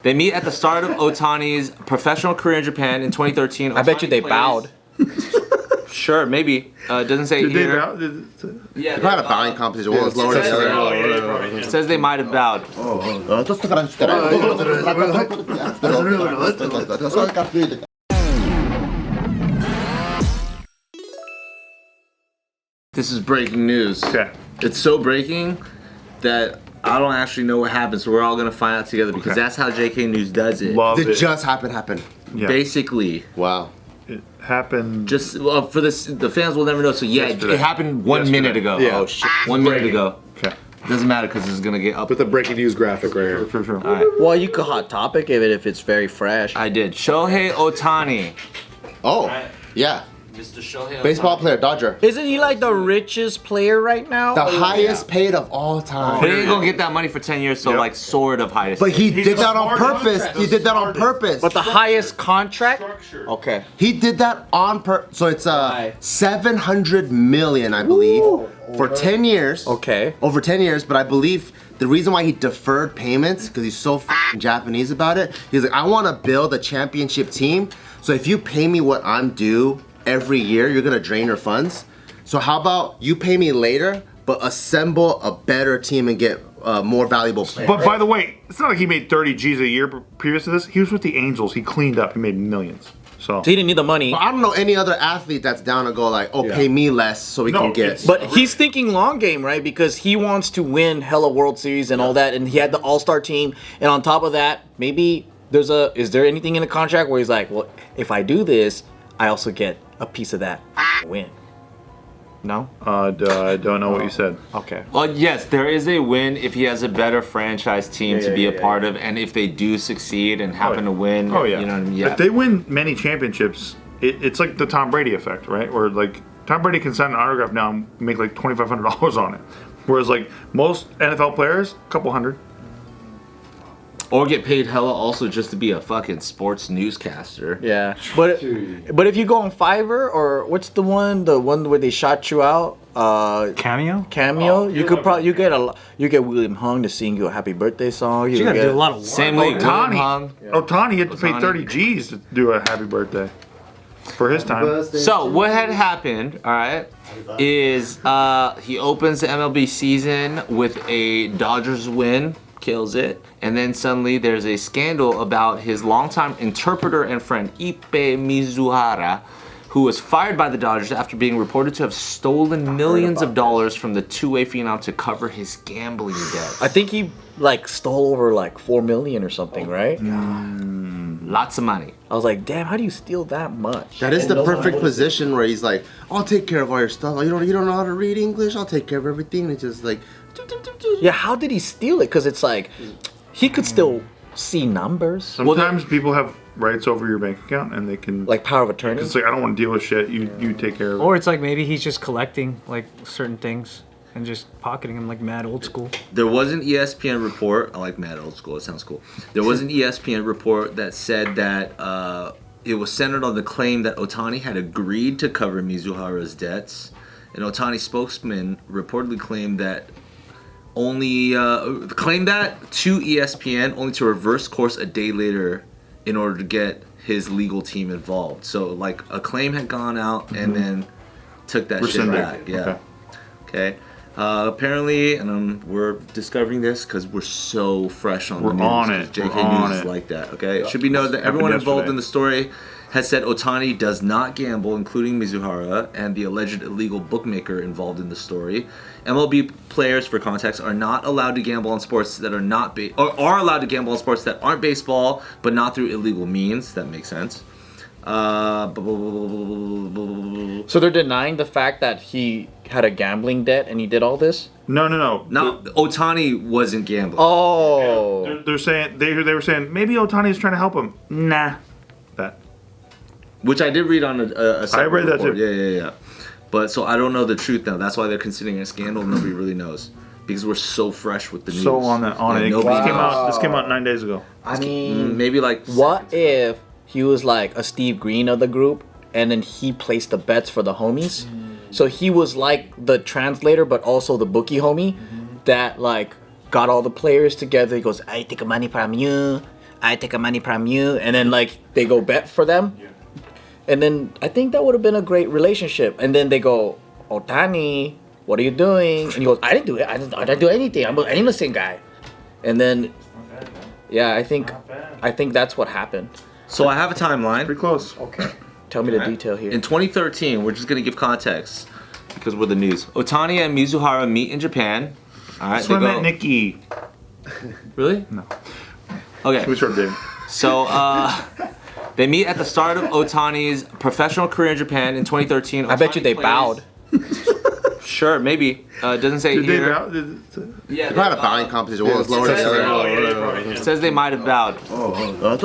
They meet at the start of Ohtani's professional career in Japan in 2013. I bet you they bowed. Sure, maybe. It doesn't say here. Yeah, they had a bowing competition. One was lower than the other. It says they might have bowed. This is breaking news. Okay. It's so breaking that I don't actually know what happened, so we're all gonna find out together because that's how JKNews does it. Love Did it. just happen? Yeah. Basically. Wow. It happened. Just for this, the fans will never know. So yeah, Yesterday. it happened 1 minute ago. Yeah. Oh shit, 1 minute ago. Okay. Doesn't matter because it's gonna get up. With the breaking news graphic right here. Sure. All right, Well, you could hot topic it if it's very fresh. I did. Shohei Ohtani. Oh, yeah. Mr. Shohei Baseball player, Dodger. Isn't he like the richest player right now? The highest paid of all time. But he ain't gonna get that money for 10 years, so Yep. like sort of highest. But he He's did a that on smart purpose. contract. He did that on purpose. But the highest contract? Okay. He did that on purpose. So it's Why? 700 million, I believe, for 10 years. Okay. Over 10 years, but I believe the reason why he deferred payments, because he's so f***ing Japanese about it, he's like, I want to build a championship team, so if you pay me what I'm due every year, you're going to drain your funds. So how about you pay me later, but assemble a better team and get more valuable players. But by the way, it's not like he made 30 G's a year previous to this. He was with the Angels. He cleaned up. He made millions. So He didn't need the money. But I don't know any other athlete that's down to go like, oh, pay me less so we No, can get. it's- But he's thinking long game, right? Because he wants to win hella World Series and all that, and he had the All-Star team. And on top of that, maybe is there anything in the contract where he's like, well, if I do this, I also get a piece of that win. No? I don't know what you said. Okay. Well, yes, there is a win if he has a better franchise team to be a part of, and if they do succeed and happen to win. Oh yeah. You know what I mean? Yeah. If they win many championships, it's like the Tom Brady effect, right? Where like Tom Brady can sign an autograph now and make like $2,500 on it, whereas like most NFL players, a couple hundred. Or get paid hella also just to be a fucking sports newscaster. Yeah. But if you go on Fiverr or what's the one where they shot you out? Cameo? Cameo. You could probably you get William Hung to sing you a happy birthday song. You gotta get, do a lot of work. Same league. Ohtani had to pay Ohtani. 30 G's to do a happy birthday for his time. So what had happened, all right, is he opens the MLB season with a Dodgers win, kills it, and then suddenly there's a scandal about his longtime interpreter and friend Ippei Mizuhara, who was fired by the Dodgers after being reported to have stolen millions of dollars from the two-way phenom to cover his gambling debt. I think he like stole over like $4 million or something, right? Lots of money. I was like, damn, how do you steal that much? That is the perfect position where he's like, I'll take care of all your stuff. Oh, you don't know how to read English? I'll take care of everything. And it's just like, Yeah, how did he steal it? Because it's like he could still see numbers, Sometimes people have rights over your bank account and they can like power of attorney. It's like I don't want to deal with shit. You take care of it. Or it's like maybe he's just collecting like certain things and just pocketing them like mad old school. There was an ESPN report. I like Mad Old School. It sounds cool. There was an ESPN report that said that it was centered on the claim that Ohtani had agreed to cover Mizuhara's debts. An Ohtani spokesman reportedly claimed that to ESPN only to reverse course a day later in order to get his legal team involved. So like a claim had gone out and then took that Rescinded. shit back. Yeah. Okay. Apparently, and we're discovering this because we're so fresh on the news. on it. JK We're on News is it. like that. Okay. It should be noted that everyone involved in the story has said Ohtani does not gamble, including Mizuhara and the alleged illegal bookmaker involved in the story. MLB players, for context, are not allowed to gamble on sports that are not are allowed to gamble on sports that aren't baseball, but not through illegal means. That makes sense. So they're denying the fact that he had a gambling debt and he did all this? No. Now, Ohtani wasn't gambling. Oh. They're saying they were saying maybe Ohtani is trying to help him. Nah. That. Which I did read on a I read that report. too. Yeah. But so I don't know the truth now. That's why they're considering it a scandal. Nobody really knows because we're so fresh with the news. So on it. Yeah, This came out 9 days ago. I mean, maybe like. what if he was like a Steve Greene of the group and then he placed the bets for the homies? So he was like the translator, but also the bookie homie that like got all the players together. He goes, I take money from you. I take a money from you, and then like they go bet for them. And then I think that would have been a great relationship. And then they go, Ohtani, what are you doing? And he goes, I didn't do it. I didn't do anything. I'm an innocent guy. And then, yeah, I think that's what happened. So I have a timeline. Pretty close. Okay. Tell me the detail here. In 2013, we're just gonna give context because we're the news. Ohtani and Mizuhara meet in Japan. All right. That's what I meant, Nikki. Really? No. Okay. We start dating. So they meet at the start of Ohtani's professional career in Japan in 2013. I bet you Ohtani they plays- bowed. Sure, maybe. It doesn't say Did they here. bow? Yeah, Probably a bowing competition. One was lower than the other. It says they might have bowed. That's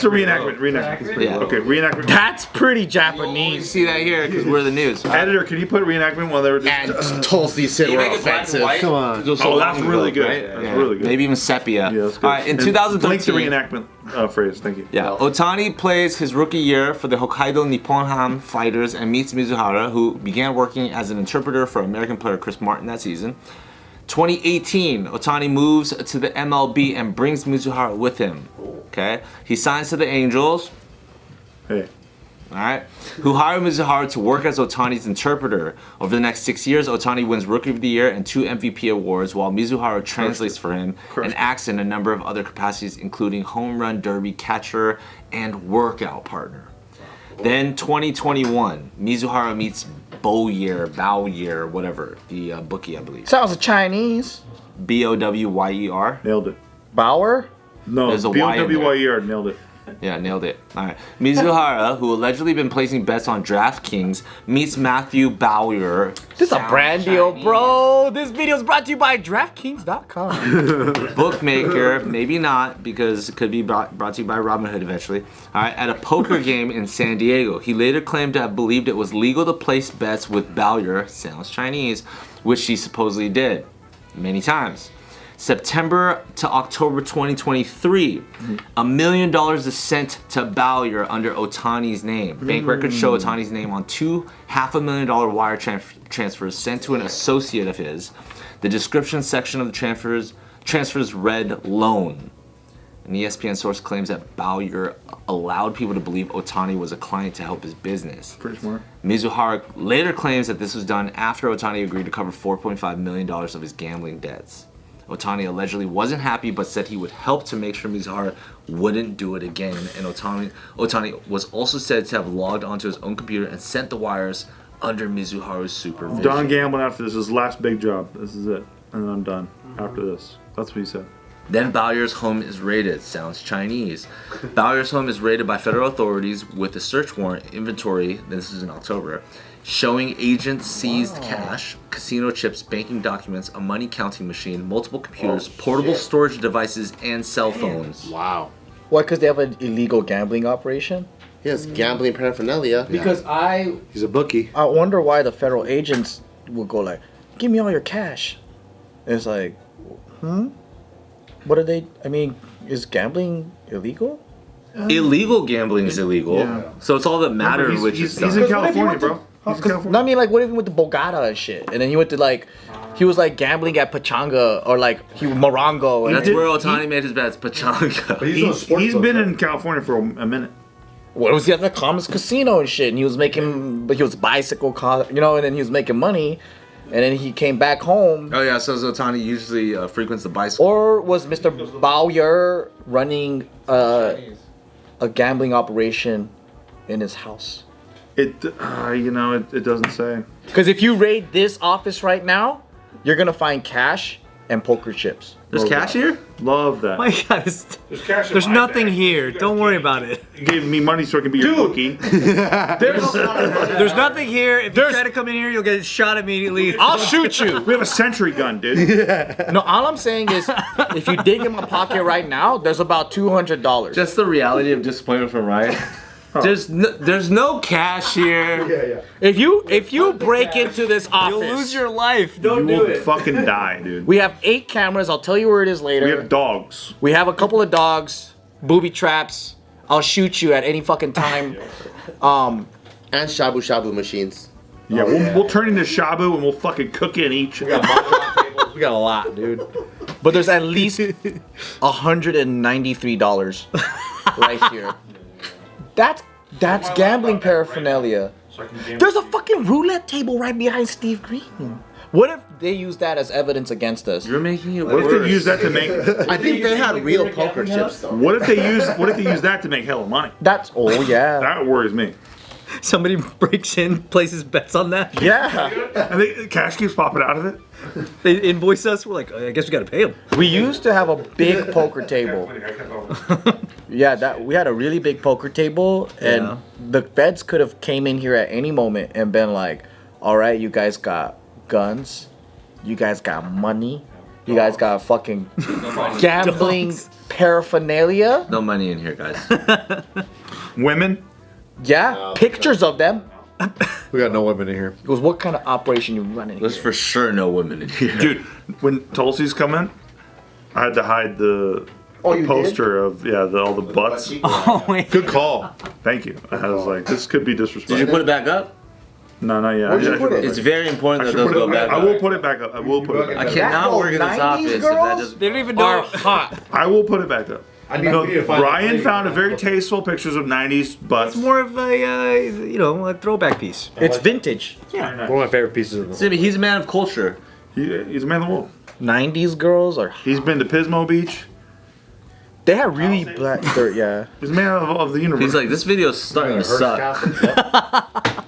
a reenactment. Yeah. Okay, reenactment. That's pretty You Japanese. see that here because we're the news. Editor, can you put reenactment while they were And just... Tulsi said You we're make it black and offensive. white. Come on. It was so Oh, that's long really ago, good. right? That's Yeah. really good. Maybe even sepia. Yeah, that's good. All right, in And 2013. Link the reenactment phrase. Thank you. Yeah, Ohtani plays his rookie year for the Hokkaido Nipponham Fighters and meets Mizuhara, who began working as an interpreter for American player Chris Martin that season. 2018, Ohtani moves to the MLB and brings Mizuhara with him. Okay, he signs to the Angels. Hey. All right, who hired Mizuhara to work as Ohtani's interpreter. Over the next 6 years, Ohtani wins Rookie of the Year and 2 MVP awards, while Mizuhara translates for him and acts in a number of other capacities, including home run derby catcher and workout partner. Then 2021, Mizuhara meets Bowyer, whatever, the bookie, I believe. Sounds Chinese. Bowyer. Nailed it. Bauer? No, There's a Y in there. B-O-W-Y-E-R. Nailed it. Yeah, nailed it. All right. Mizuhara, who allegedly been placing bets on DraftKings, meets Matthew Bowyer. This is a brand deal, bro. This video is brought to you by DraftKings.com. Bookmaker, maybe not, because it could be brought to you by Robinhood eventually. All right, at a poker game in San Diego. He later claimed to have believed it was legal to place bets with Bowyer, sounds Chinese, which he supposedly did many times. September to October 2023, $1 million is sent to Bowyer under Ohtani's name. Bank records show Ohtani's name on 2 $500,000 wire transfers sent to an associate of his. The description section of the transfers read loan. An ESPN source claims that Bowyer allowed people to believe Ohtani was a client to help his business. Pretty smart. Mizuhara later claims that this was done after Ohtani agreed to cover $4.5 million of his gambling debts. Ohtani allegedly wasn't happy, but said he would help to make sure Mizuhara wouldn't do it again. And Ohtani was also said to have logged onto his own computer and sent the wires under Mizuhara's supervision. Done gambling after this. His last big job. This is it. And then I'm done after this. That's what he said. Then Bowyer's home is raided. Sounds Chinese. Bowyer's home is raided by federal authorities with a search warrant inventory. This is in October. Showing agents seized cash, casino chips, banking documents, a money counting machine, multiple computers, portable storage devices, and cell phones. Wow. What, because they have an illegal gambling operation? He has gambling paraphernalia. Because He's a bookie. I wonder why the federal agents will go like, give me all your cash. And it's like, what are they, I mean, is gambling illegal? Illegal gambling is illegal, Yeah. so it's all that matters. He's, Which he's, is he's in California, bro. He's in California. No, I mean, like, what if he went to Bogota and shit? And then he went to, like, he was, like, gambling at Pachanga or, like, Morongo. And That's did- where Ohtani made his bets. Pachanga. He's been in California for a minute. what was he at the Commerce Casino and shit? And he was making, but he was bicycle, and then he was making money. And then he came back home. Oh yeah, so Ohtani usually frequents the bicycle. Or was Mr. Bowyer running a gambling operation in his house? It doesn't say. Because if you raid this office right now, you're going to find cash and poker chips. There's cash here? Love that. My God, there's nothing here. Don't worry about it. He gave me money so I can be your bookie. There's nothing here. If you try to come in here, you'll get shot immediately. I'll shoot you. We have a sentry gun, dude. No, all I'm saying is, if you dig in my pocket right now, there's about $200. Just the reality of disappointment from Ryan. There's no cash here. If you break into this office, You'll lose your life. Don't You do will it. fucking die, dude. we have 8 cameras. I'll tell you where it is later. We have dogs. We have a couple of dogs, booby traps. I'll shoot you at any fucking time. And shabu shabu machines. Yeah, we'll turn into shabu and we'll fucking cook it and eat. We got mahjong tables We got a lot, dude. But there's at least $193 right here. That's gambling paraphernalia. There's a fucking roulette table right behind Steve Greene. What if they use that as evidence against us? You're making it What if worse. they use that to make? I think they had real poker chips though. What if they use that to make hella money? That's yeah. That worries me. Somebody breaks in, places bets on that. Yeah. And cash keeps popping out of it. They invoice us. We're like, I guess we got to pay them. We used to have a big poker table. Yeah, we had a really big poker table, and Yeah. the feds could have came in here at any moment and been like, "All right, you guys got guns, you guys got money, you guys got fucking gambling paraphernalia." No money in here, guys. Women. Yeah, pictures of them. We got no women in here. It goes, "What kind of operation you running?" There's for sure no women in here. Dude, when Tulsi's come in, I had to hide the you poster of all the butts. Oh, wait. Good call. Thank you. I was like, this could be disrespectful. Did you put it back up? No, not yet. Where'd you put it? It's very important that those go back I up. will put it back up. I will put it I back up. cannot work in this 90s office if that girls? doesn't. They don't even know. Are hot. I will put it back up. I need to find Ryan found a very tasteful pictures of 90s butts. It's more of a, a throwback piece. It's vintage. Yeah. one of my favorite pieces of the Jimmy, he's a man of culture. He's a man of the world. 90s girls are. He's been to Pismo Beach. They have really black dirt. Yeah. He's a man of the universe. He's like, this video's starting to suck.